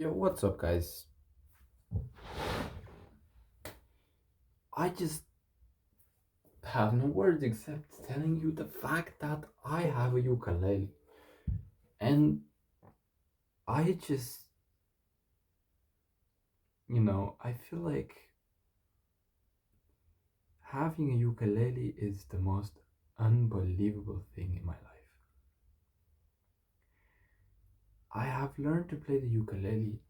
Yo, what's up, guys? I just have no words except telling you the fact that I have a ukulele. And I just, I feel like having a ukulele is the most unbelievable thing in my life. I have learned to play the ukulele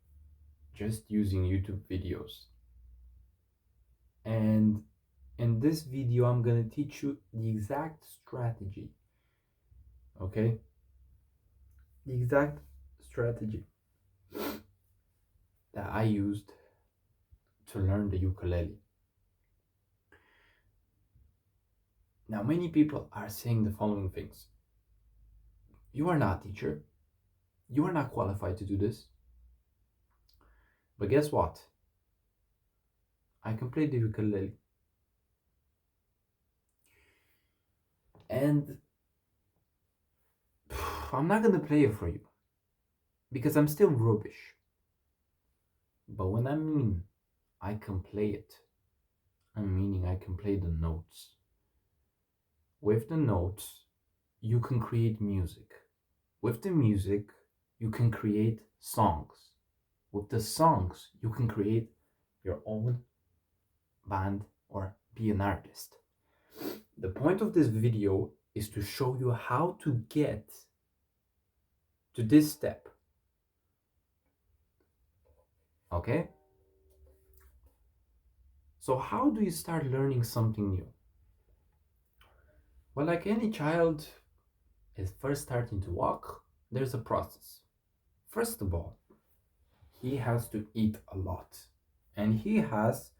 just using YouTube videos. And in this video, I'm gonna teach you the exact strategy, okay? The exact strategy that I used to learn the ukulele. Now, many people are saying the following things: you are not a teacher, you are not qualified to do this. But guess what? I can play the ukulele. And I'm not gonna play it for you because I'm still rubbish. But when I mean I can play it, I'm meaning I can play the notes. With the notes, you can create music. With the music, you can create songs. With the songs, you can create your own band or be an artist. The point of this video is to show you how to get to this step. Okay? So, how do you start learning something new? Well, like any child is first starting to walk, there's a process. First of all, he has to eat a lot, and he has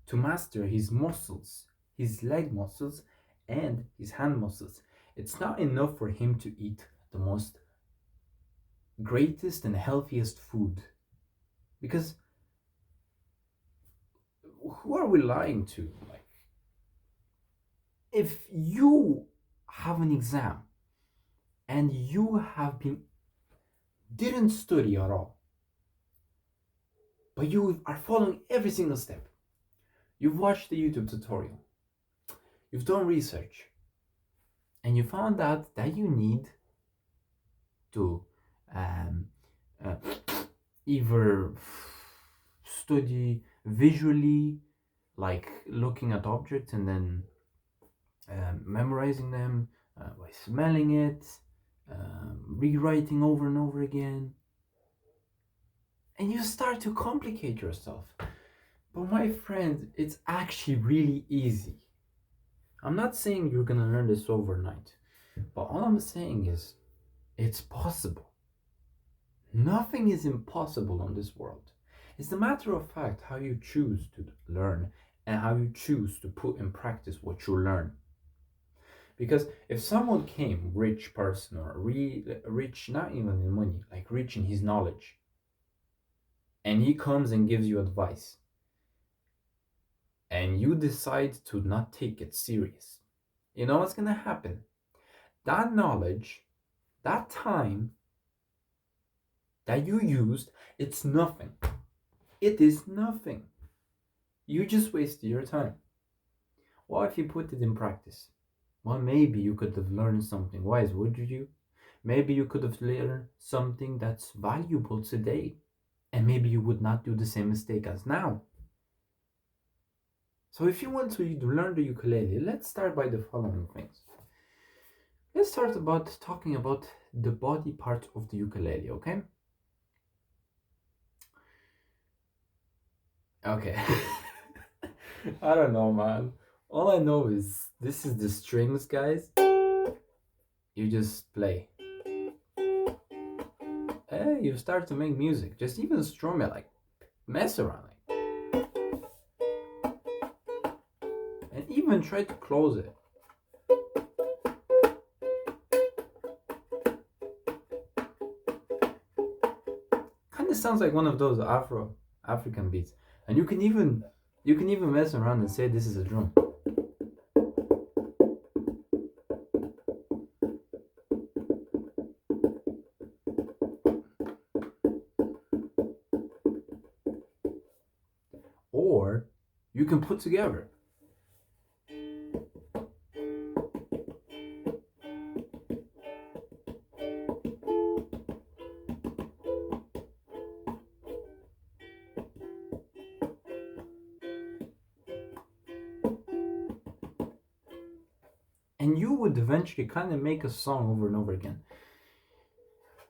to master his muscles, his leg muscles, and his hand muscles. It's not enough for him to eat the most greatest and healthiest food, because who are we lying to? Like, if you have an exam and you have been didn't study at all, but you are following every single step, you've watched the YouTube tutorial, you've done research, and you found out that you need to um, uh, either study visually, like looking at objects and then memorizing them by smelling it, rewriting over and over again, and you start to complicate yourself. But my friend, it's actually really easy. I'm not saying you're gonna learn this overnight, but all I'm saying is it's possible. Nothing is impossible on this world. It's a matter of fact how you choose to learn and how you choose to put in practice what you learn. Because if someone came, rich person or rich, not even in money, like rich in his knowledge, and he comes and gives you advice, and you decide to not take it serious, you know what's gonna happen? That knowledge, that time that you used, it's nothing. It is nothing. You just wasted your time. What if you put it in practice? Well, maybe you could have learned something wise, would you? Maybe you could have learned something that's valuable today. And maybe you would not do the same mistake as now. So if you want to learn the ukulele, let's start by the following things. Let's start about talking about the body part of the ukulele, okay? Okay. I don't know, man. All I know is this is the strings, guys. You just play. Hey, you start to make music. Just even strum it, like mess around, and even try to close it. Kind of sounds like one of those African beats, and you can even mess around and say this is a drum. you can put together. And you would eventually kind of make a song over and over again.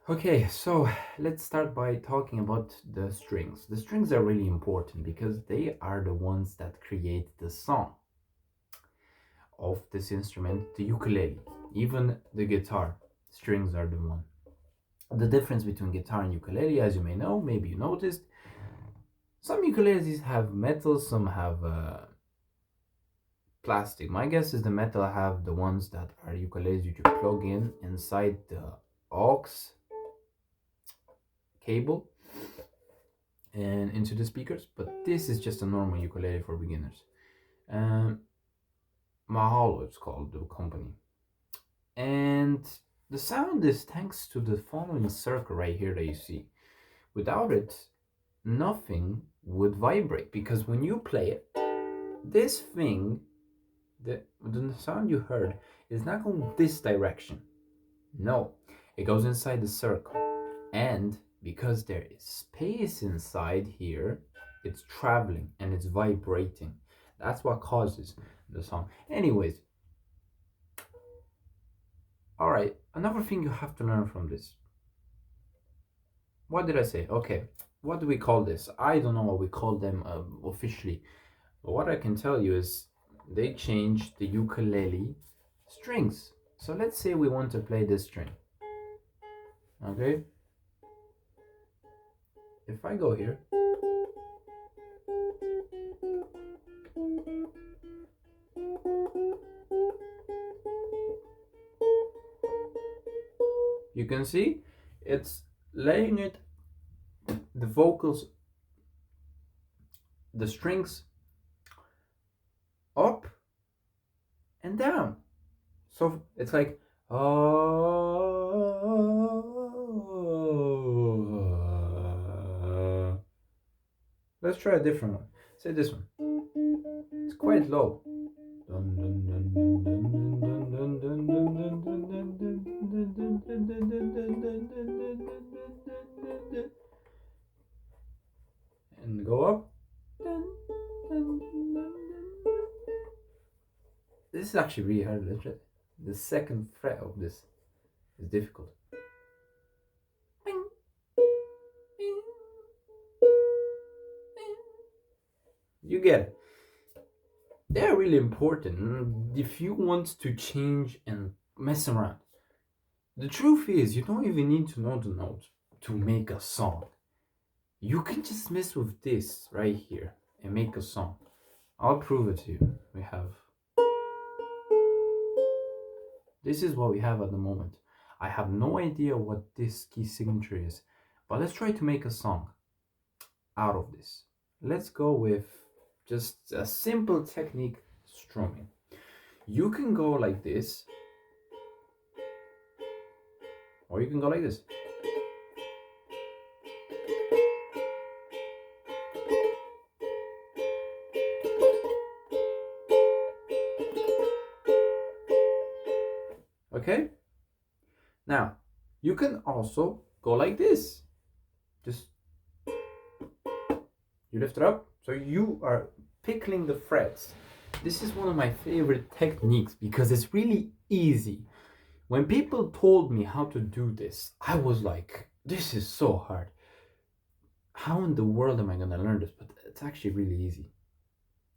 Okay, so let's start by talking about the strings. The strings are really important because they are the ones that create the song of this instrument, the ukulele. Even the guitar, strings are the one. The difference between guitar and ukulele, as you may know, maybe you noticed, some ukuleles have metal, some have plastic. My guess is the metal have the ones that are ukuleles you plug in inside the aux cable and into the speakers, but this is just a normal ukulele for beginners. Mahalo it's called, the company. And the sound is thanks to the following circle right here that you see. Without it, nothing would vibrate, because when you play it, this thing, the sound you heard is not going this direction. No, it goes inside the circle. And because there is space inside here, it's traveling and it's vibrating. That's what causes the song. Anyways, all right, another thing you have to learn from this. What did I say? Okay, what do we call this? I don't know what we call them officially. But what I can tell you is they changed the ukulele strings. So let's say we want to play this string. Okay? If I go here, you can see it's laying it, the vocals, the strings up and down. So it's like, oh. Let's try a different one. Say this one. It's quite low. And go up. This is actually really hard. The second fret of this is difficult. You get it. They're really important if you want to change and mess around. The truth is, you don't even need to know the notes to make a song. You can just mess with this right here and make a song. I'll prove it to you. This is what we have at the moment. I have no idea what this key signature is, but let's try to make a song out of this. Let's go with just a simple technique, strumming. You can go like this, or you can go like this. Okay? Now, you can also go like this. Just, you lift it up, so you are pickling the frets. This is one of my favorite techniques because it's really easy. When people told me how to do this, I was like, this is so hard. How in the world am I going to learn this? But it's actually really easy.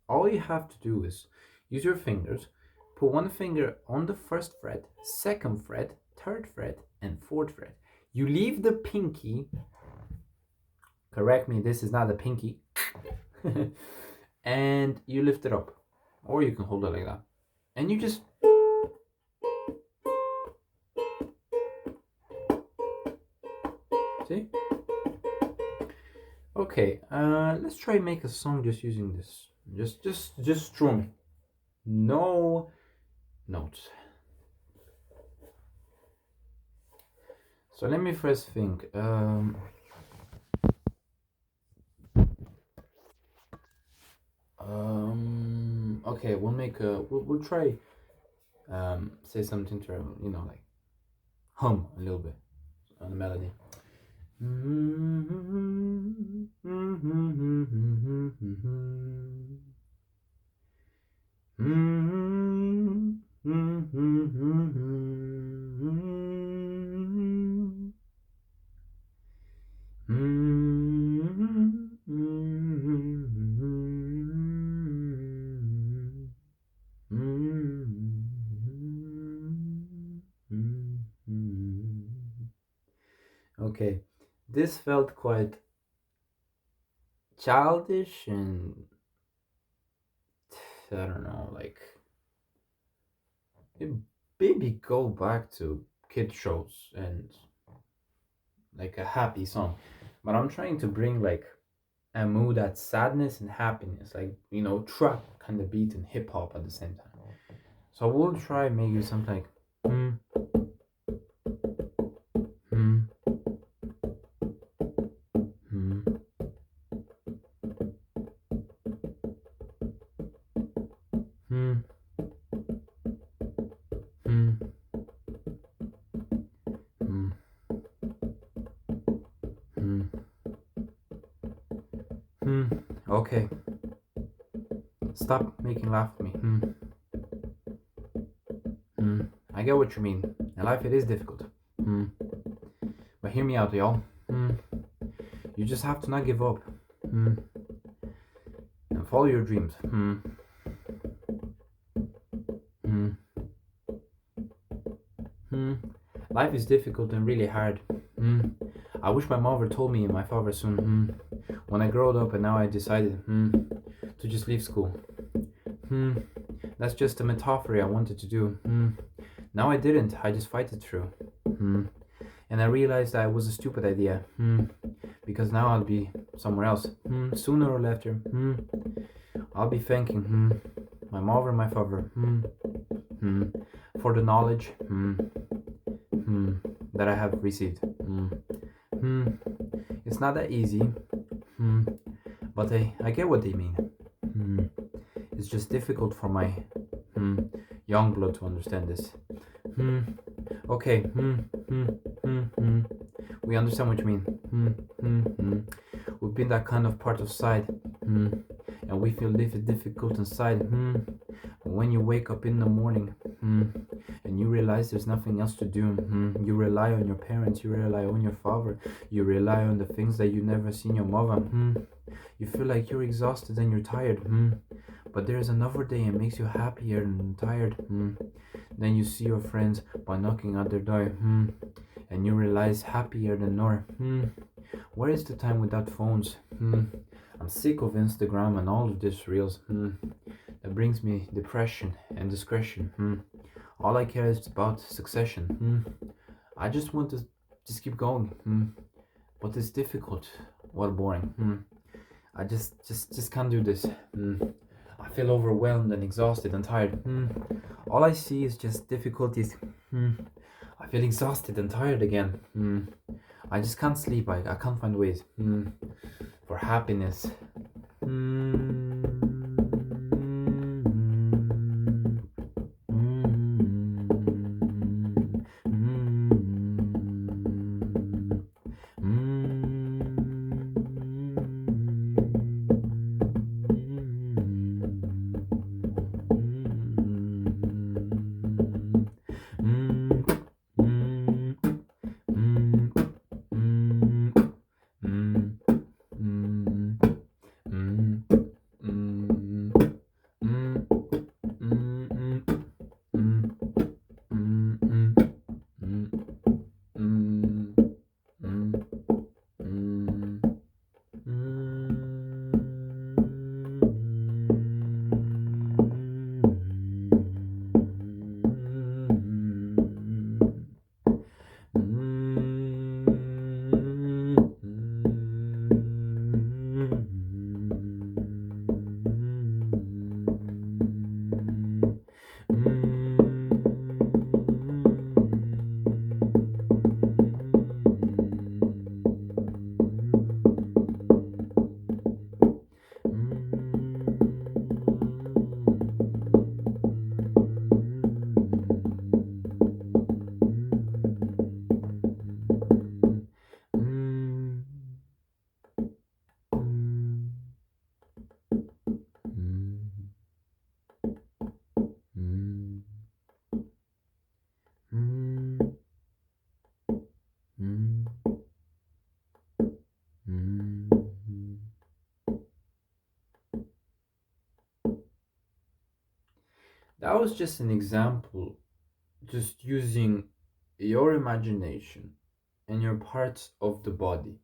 All you have to do is use your fingers, put one finger on the first fret, second fret, third fret, and fourth fret. You leave the pinky, correct me, this is not a pinky, and you lift it up. Or you can hold it like that. And you just... See? Okay, let's try and make a song just using this. Just strumming. No notes. So let me first think. Okay, we'll make a we'll try say something to like hum a little bit on the melody. Okay, this felt quite childish and I don't know, like it maybe go back to kid shows and like a happy song. But I'm trying to bring like a mood that's sadness and happiness, like trap kind of beat and hip hop at the same time. So we'll try maybe something like hmm, hmm, hmm, hmm, hmm, hmm, hmm, hmm. Okay, stop making laugh at me. Hmm, hmm. I get what you mean. In life, it is difficult. Hmm. But hear me out, y'all. Hmm. You just have to not give up. Hmm. And follow your dreams. Hmm. Hmm. Hmm. Life is difficult and really hard. Hmm. I wish my mother told me and my father soon. Hmm. When I growed up and now I decided to just leave school. Hmm. That's just a metaphor I wanted to do. Hmm. Now I didn't. I just fight it through. Hmm. And I realized that it was a stupid idea. Hmm. Because now I'll be somewhere else. Hmm. Sooner or later. Hmm. I'll be thanking my mother and my father. Hmm. For the knowledge that I have received. It's not that easy. But I get what they mean. It's just difficult for my young blood to understand this. Okay. We understand what you mean. We've been that kind of part of side. And we feel life is difficult inside. When you wake up in the morning and you realize there's nothing else to do, you rely on your parents, you rely on your father, you rely on the things that you never seen your mother. You feel like you're exhausted and you're tired. But there's another day and makes you happier and tired. Then you see your friends by knocking at their door. And you realize happier than ever. Where is the time without phones? I'm sick of Instagram and all of these reels. That brings me depression and discretion. All I care is about succession. I just want to just keep going. But it's difficult. What boring. I just can't do this. I feel overwhelmed and exhausted and tired. All I see is just difficulties. I feel exhausted and tired again. I just can't sleep. I can't find ways for happiness. that was just an example, just using your imagination and your parts of the body.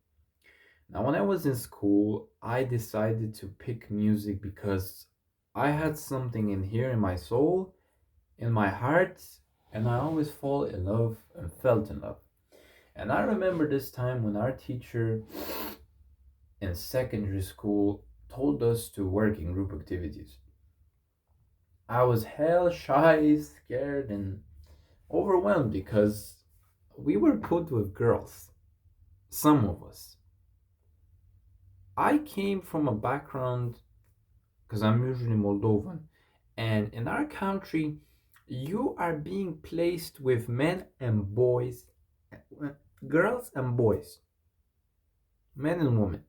Now, when I was in school, I decided to pick music because I had something in here in my soul, in my heart, and I always fall in love and felt in love. And I remember this time when our teacher in secondary school told us to work in group activities. I was hell shy, scared, and overwhelmed because we were put with girls, some of us. I came from a background because I'm usually Moldovan, and in our country, you are being placed with men and boys, girls and boys, men and women,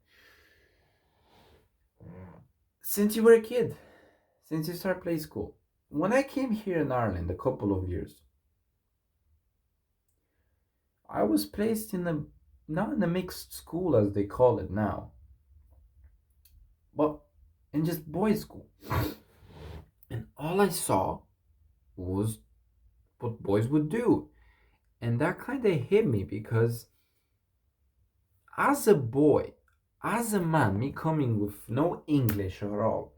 since you were a kid, since you start play school. When I came here in Ireland a couple of years, I was placed in a not in a mixed school as they call it now, but in just boys' school. And all I saw was what boys would do. And that kind of hit me because as a boy, as a man, me coming with no English at all,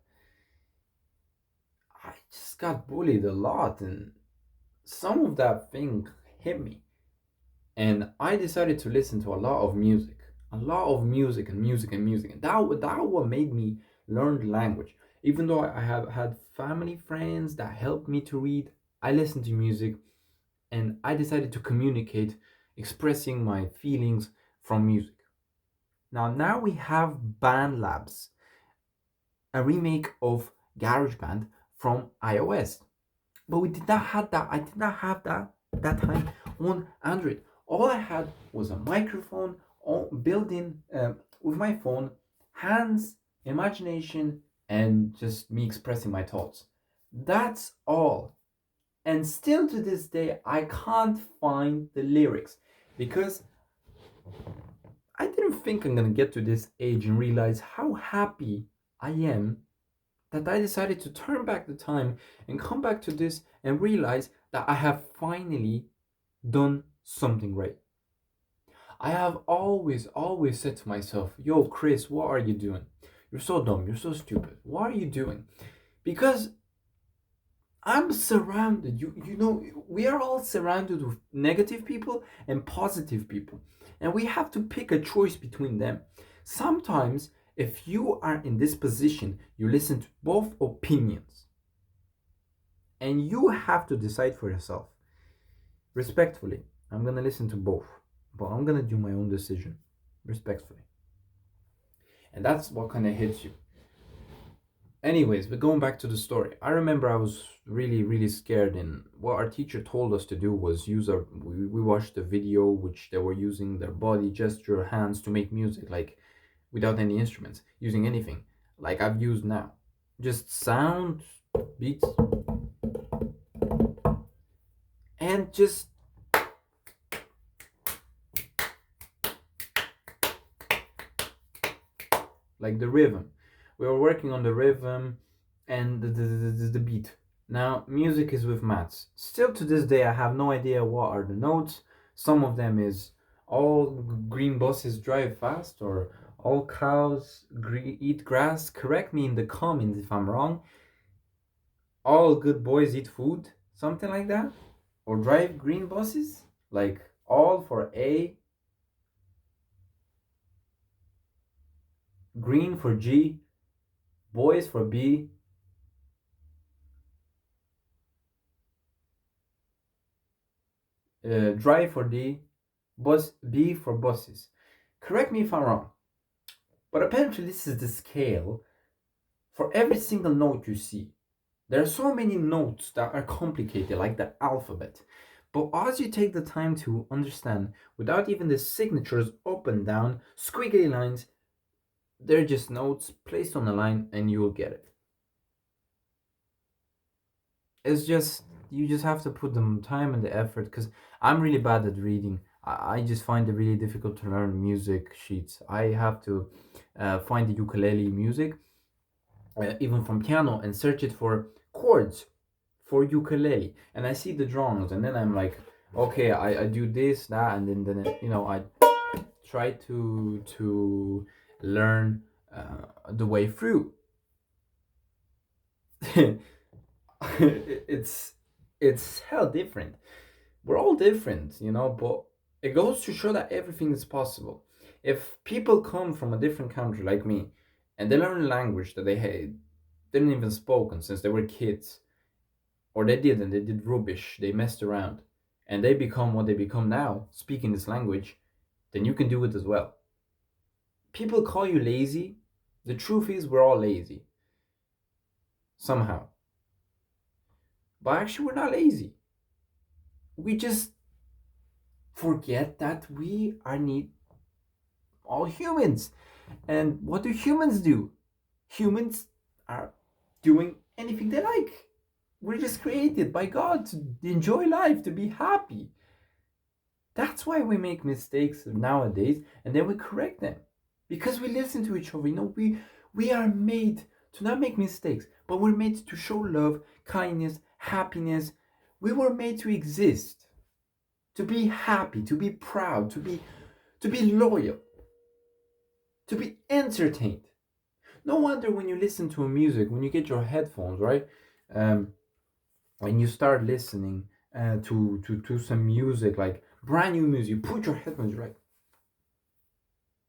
I just got bullied a lot. And some of that thing hit me. And I decided to listen to a lot of music and music and music. And that what made me learn the language. Even though I have had family friends that helped me to read, I listened to music and I decided to communicate, expressing my feelings from music. Now we have BandLabs, a remake of GarageBand from iOS. But we did not have that. I did not have that time on Android. All I had was a microphone built in with my phone, hands, imagination, and just me expressing my thoughts. That's all. And still to this day, I can't find the lyrics because I didn't think I'm gonna get to this age and realize how happy I am that I decided to turn back the time and come back to this and realize that I have finally done something right. I have always said to myself, yo, Chris, what are you doing? You're so dumb. You're so stupid. What are you doing? Because I'm surrounded, you know, we are all surrounded with negative people and positive people. And we have to pick a choice between them. Sometimes, if you are in this position, you listen to both opinions. And you have to decide for yourself. Respectfully, I'm gonna listen to both. But I'm gonna do my own decision. Respectfully. And that's what kind of hits you. Anyways, but going back to the story, I remember I was really scared, and what our teacher told us to do was use we watched a video which they were using their body gesture, hands to make music, like without any instruments, using anything like I've used now, just sound, beats, and just like the rhythm. We were working on the rhythm and the beat. Now, music is with maths. Still to this day, I have no idea what are the notes. Some of them is all green buses drive fast, or all cows eat grass. Correct me in the comments if I'm wrong. All good boys eat food, something like that. Or drive green buses, like all for A, green for G, boys for B, drive for D, bus B for buses. Correct me if I'm wrong, but apparently this is the scale for every single note you see. There are so many notes that are complicated, like the alphabet. But as you take the time to understand, without even the signatures up and down, squiggly lines, they're just notes placed on a line and you will get it. It's just, you just have to put the time and the effort, because I'm really bad at reading. I just find it really difficult to learn music sheets. I have to find the ukulele music, even from piano, and search it for chords for ukulele, and I see the drawings, and then I'm like, okay, I do this, that, and then I try to learn the way through. it's it's hell different. We're all different, but it goes to show that everything is possible. If people come from a different country like me, and they learn a language that they had didn't even spoken since they were kids, or they did rubbish, they messed around, and they become what they become now, speaking this language, then you can do it as well. People call you lazy. The truth is, we're all lazy somehow, but actually, we're not lazy. We just forget that we are all humans. And what do humans do? Humans are doing anything they like. We're just created by God to enjoy life, to be happy. That's why we make mistakes nowadays, and then we correct them. Because we listen to each other. We are made to not make mistakes, but we're made to show love, kindness, happiness. We were made to exist, to be happy, to be proud, to be loyal, to be entertained. No wonder when you listen to a music, when you get your headphones, right? When you start listening to some music, like brand new music, you put your headphones, right?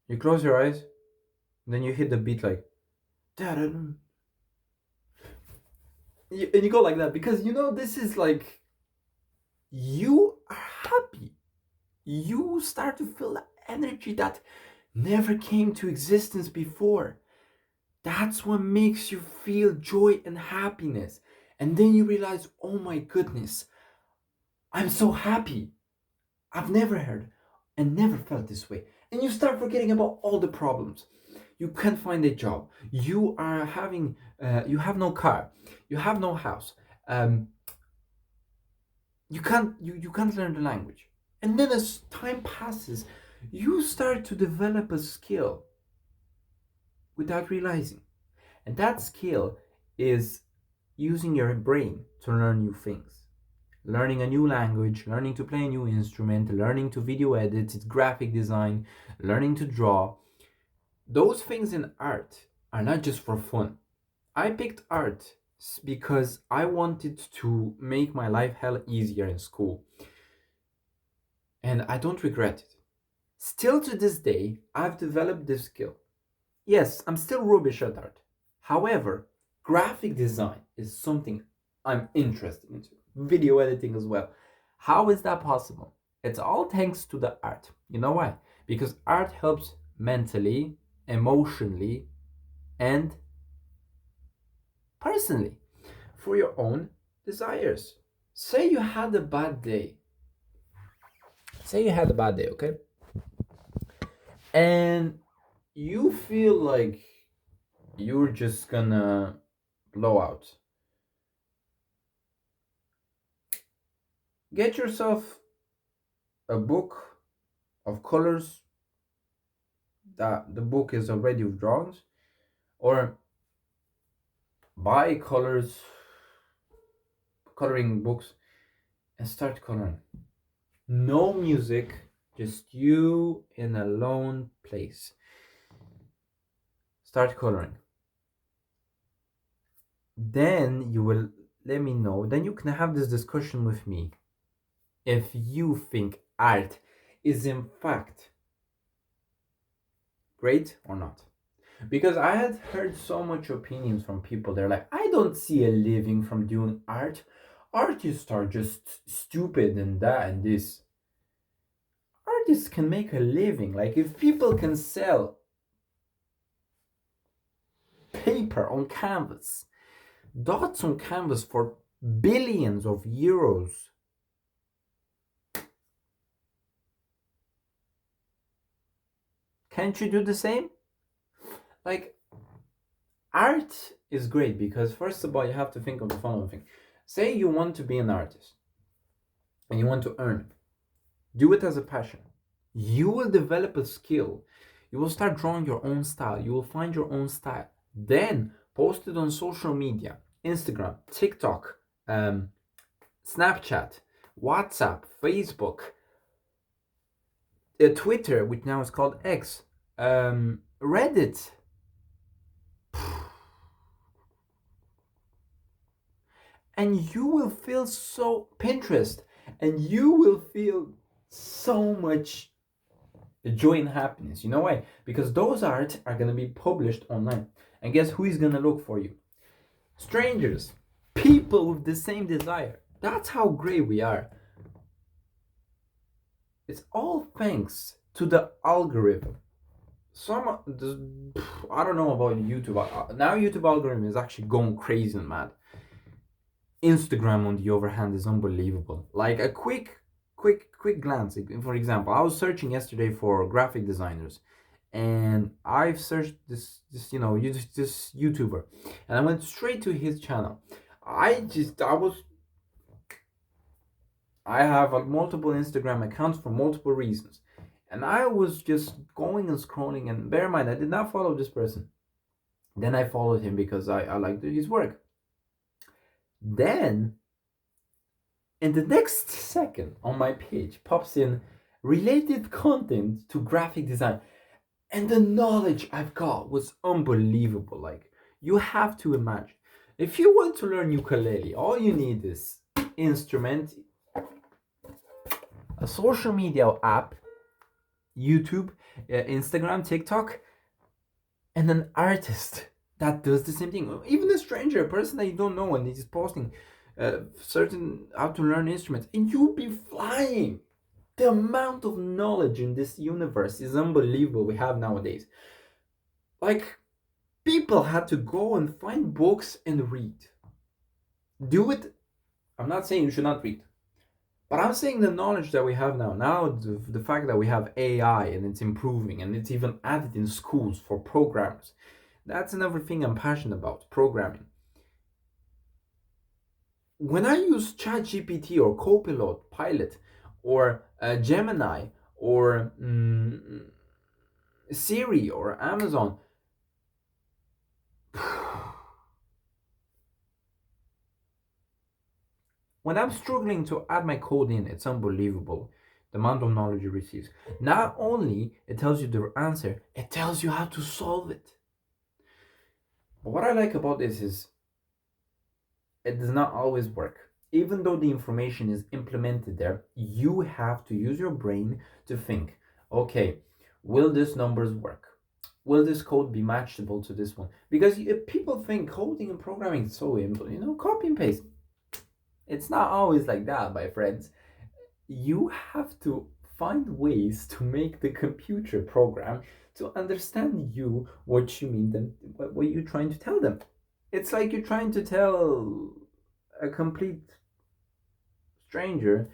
You close your eyes, then you hit the beat like, and you go like that because this is like, you are happy. You start to feel that energy that never came to existence before. That's what makes you feel joy and happiness. And then you realize, oh my goodness, I'm so happy. I've never heard and never felt this way. And you start forgetting about all the problems. You can't find a job. You are having, you have no car. You have no house. You can't learn the language. And then as time passes, you start to develop a skill without realizing. And that skill is using your brain to learn new things. Learning a new language, learning to play a new instrument, learning to video edit, graphic design, learning to draw. Those things in art are not just for fun. I picked art because I wanted to make my life hell easier in school. And I don't regret it. Still to this day, I've developed this skill. Yes, I'm still rubbish at art. However, graphic design is something I'm interested into. Video editing as well. How is that possible? It's all thanks to the art. You know why? Because art helps mentally, emotionally, and personally for your own desires. Say you had a bad day. Okay? And you feel like you're just gonna blow out. Get yourself a book of colors that the book is already with drawings, or buy coloring books and start coloring. No music, just you in a lone place. Start coloring. Then you will let me know. Then you can have this discussion with me if you think art is in fact great or not. Because I had heard so much opinions from people. They're like, I don't see a living from doing art. Artists are just stupid and that and this. Artists can make a living. Like, if people can sell paper on canvas, dots on canvas for billions of euros, can't you do the same? Like, art is great because, first of all, you have to think of the following thing. Say you want to be an artist and you want to earn. Do it as a passion. You will develop a skill. You will start drawing your own style. You will find your own style. Then post it on social media, Instagram, TikTok, Snapchat, WhatsApp, Facebook, Twitter, which now is called X, Reddit. And you will feel so Pinterest, and you will feel so much joy and happiness. You know why? Because those art are going to be published online. And guess who is going to look for you? Strangers, people with the same desire. That's how great we are. It's all thanks to the algorithm. I don't know about YouTube. Now YouTube algorithm is actually going crazy and mad. Instagram, on the other hand, is unbelievable. Like a quick glance. For example, I was searching yesterday for graphic designers, and I've searched this this YouTuber, and I went straight to his channel. I have multiple Instagram accounts for multiple reasons, and I was just going and scrolling. And bear in mind, I did not follow this person. Then I followed him because I liked his work. Then, in the next second, on my page pops in related content to graphic design, and the knowledge I've got was unbelievable. Like, you have to imagine, if you want to learn ukulele, all you need is instrument, a social media app, YouTube, Instagram, TikTok, and an artist that does the same thing. Even a stranger, a person that you don't know, and he's posting certain how to learn instruments, and you'll be flying. The amount of knowledge in this universe is unbelievable we have nowadays. Like, people had to go and find books and read. Do it. I'm not saying you should not read, but I'm saying the knowledge that we have now, the fact that we have AI and it's improving and it's even added in schools for programmers. That's another thing I'm passionate about, programming. When I use ChatGPT or Copilot, Pilot, or Gemini, or Siri, or Amazon, when I'm struggling to add my code in, it's unbelievable the amount of knowledge you receive. Not only it tells you the answer, it tells you how to solve it. But what I like about this is it does not always work. Even though the information is implemented there, you have to use your brain to think, okay, will this numbers work? Will this code be matchable to this one? Because people think coding and programming is so simple, copy and paste. It's not always like that, my friends. You have to find ways to make the computer program to understand you, what you mean, them, what you're trying to tell them. It's like you're trying to tell a complete stranger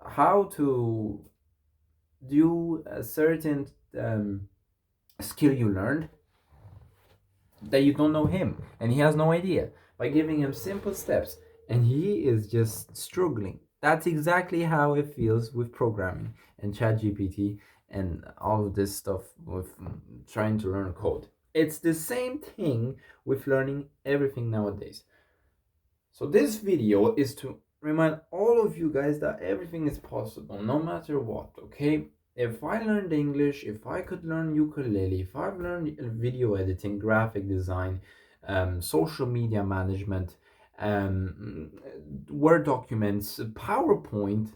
how to do a certain skill you learned that you don't know him and he has no idea, by giving him simple steps, and he is just struggling. That's exactly how it feels with programming and ChatGPT and all of this stuff with trying to learn code. It's the same thing with learning everything nowadays. So this video is to remind all of you guys that everything is possible, no matter what, okay? If I learned English, if I could learn ukulele, if I've learned video editing, graphic design, social media management, Word documents, PowerPoint,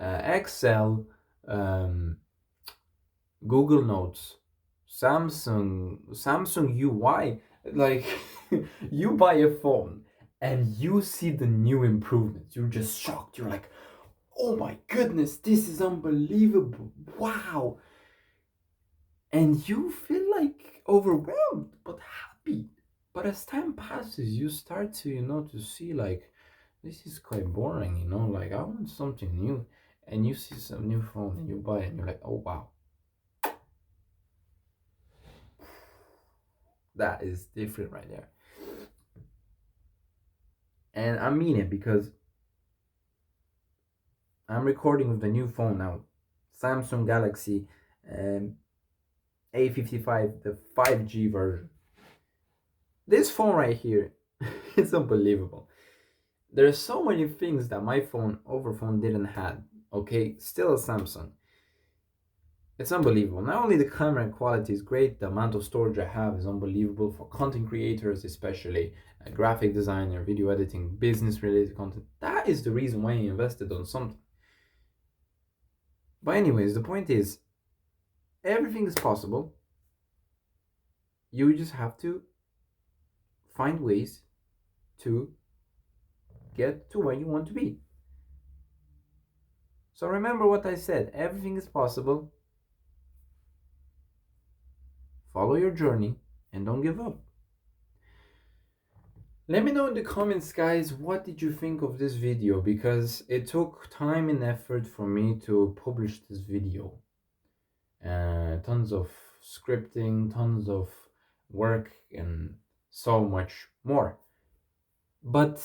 Excel, Google Notes, Samsung UI, like you buy a phone and you see the new improvements, you're just shocked. You're like, oh my goodness, this is unbelievable. Wow. And you feel like overwhelmed but happy. But as time passes, you start to, to see like, this is quite boring, like I want something new. And you see some new phone and you buy it and you're like, oh wow. That is different right there. And I mean it because I'm recording with the new phone now, Samsung Galaxy A55, the 5G version. This phone right here is unbelievable. There's so many things that my phone didn't have. Okay, still a Samsung. It's unbelievable. Not only the camera quality is great, the amount of storage I have is unbelievable for content creators, especially a graphic designer, video editing, business related content. That is the reason why I invested on something. But anyways, the point is, everything is possible. You just have to find ways to get to where you want to be. So remember what I said, everything is possible. Follow your journey and don't give up. Let me know in the comments, guys, what did you think of this video, because it took time and effort for me to publish this video. Tons of scripting, tons of work, and so much more. But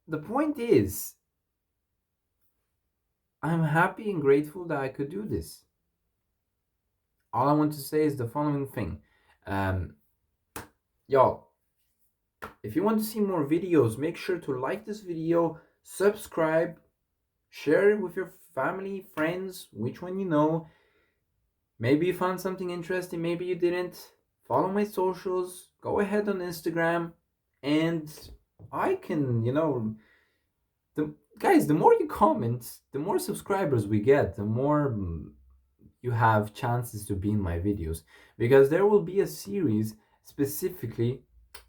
the point is, I'm happy and grateful that I could do this. All I want to say is the following thing. Y'all, if you want to see more videos, make sure to like this video, subscribe, share it with your family, friends, which one you know. Maybe you found something interesting, maybe you didn't. Follow my socials, go ahead on Instagram, and I can, the more you comment, the more subscribers we get, the more you have chances to be in my videos, because there will be a series specifically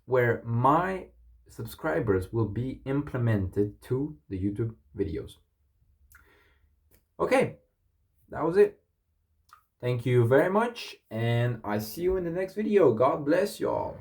where my subscribers will be implemented to the YouTube videos. Okay, that was it. Thank you very much, and I see you in the next video. God bless you all.